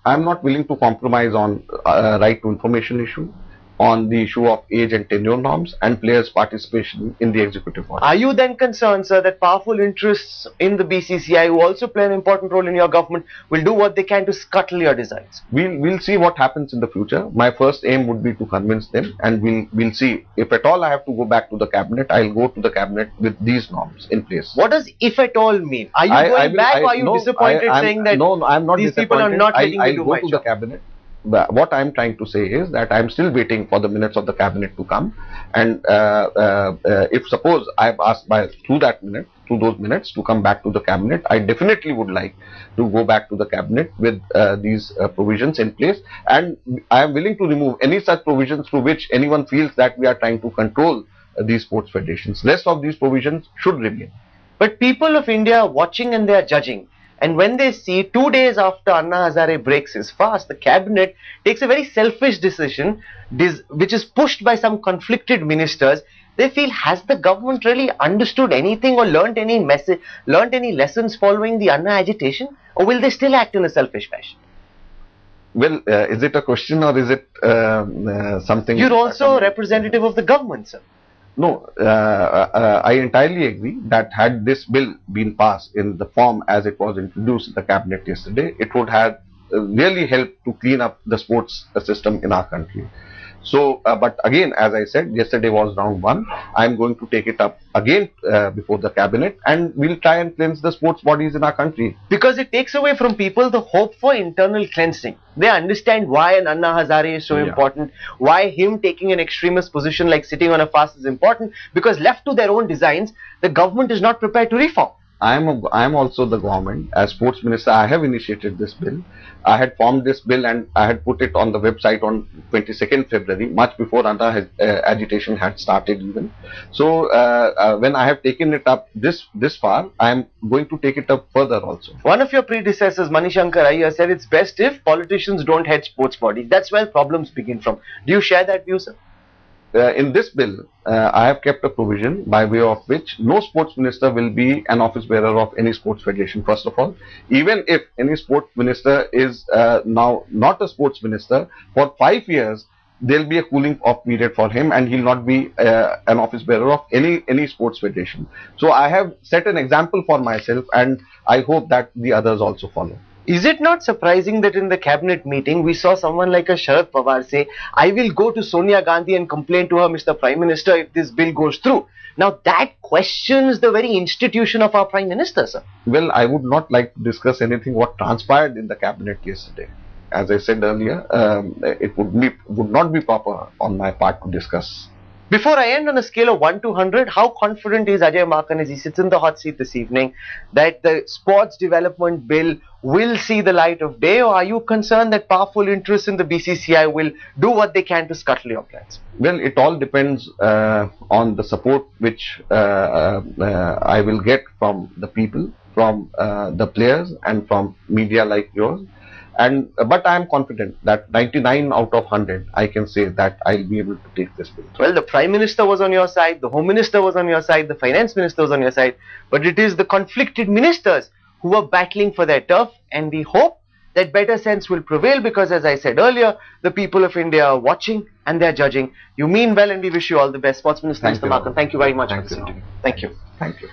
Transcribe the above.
I'm not willing to compromise on right to information issue, on the issue of age and tenure norms, and players' participation in the executive body. Are you then concerned, sir, that powerful interests in the BCCI, who also play an important role in your government, will do what they can to scuttle your designs? We'll see what happens in the future. My first aim would be to convince them, and we'll see. If at all I have to go back to the cabinet, I'll go to the cabinet with these norms in place. What does "if at all" mean? Are you going back, or are you disappointed saying that no, I'm not these people are not letting me do my job? I'll go to the cabinet. What I'm trying to say is that I'm still waiting for the minutes of the cabinet to come, and if suppose I've asked through those minutes to come back to the cabinet, I definitely would like to go back to the cabinet with these provisions in place, and I am willing to remove any such provisions through which anyone feels that we are trying to control these sports federations. Rest of these provisions should remain. But people of India are watching and they are judging. And when they see 2 days after Anna Hazare breaks his fast, the cabinet takes a very selfish decision, which is pushed by some conflicted ministers, they feel, has the government really understood anything or learnt any lessons following the Anna agitation? Or will they still act in a selfish fashion? Well, is it a question or is it something? You're also a representative of the government, sir. No, I entirely agree that had this bill been passed in the form as it was introduced in the cabinet yesterday, it would have really helped to clean up the sports system in our country. So, but again, as I said, yesterday was round one. I'm going to take it up again before the cabinet, and we'll try and cleanse the sports bodies in our country. Because it takes away from people the hope for internal cleansing. They understand why an Anna Hazare is so important, why him taking an extremist position like sitting on a fast is important, because left to their own designs, the government is not prepared to reform. I am also the government. As sports minister, I have initiated this bill. I had formed this bill and I had put it on the website on 22nd February, much before Anna agitation had started even. So when I have taken it up this far, I am going to take it up further also. One of your predecessors, Manishankar Iyer, said it's best if politicians don't head sports bodies. That's where problems begin from. Do you share that view, sir? In this bill, I have kept a provision by way of which no sports minister will be an office bearer of any sports federation, first of all. Even if any sports minister is now not a sports minister, for 5 years, there will be a cooling off period for him and he will not be an office bearer of any sports federation. So I have set an example for myself and I hope that the others also follow. Is it not surprising that in the cabinet meeting, we saw someone like a Sharad Pawar say, I will go to Sonia Gandhi and complain to her, Mr. Prime Minister, if this bill goes through. Now that questions the very institution of our Prime Minister, sir. Well, I would not like to discuss anything what transpired in the cabinet yesterday. As I said earlier, it would not be proper on my part to discuss. Before I end, on a scale of 1 to 100, how confident is Ajay Maken, as he sits in the hot seat this evening, that the sports development bill will see the light of day, or are you concerned that powerful interests in the BCCI will do what they can to scuttle your plans? Well, it all depends on the support which I will get from the people, from the players and from media like yours. But I am confident that 99 out of 100, I can say that I'll be able to take this bill. Well, the Prime Minister was on your side, the Home Minister was on your side, the Finance Minister was on your side, but it is the conflicted ministers who are battling for their turf, and we hope that better sense will prevail because, as I said earlier, the people of India are watching and they are judging. You mean well and we wish you all the best. Sports Minister Mr. Maken, thank you very much for this interview. Thank you. Thank you.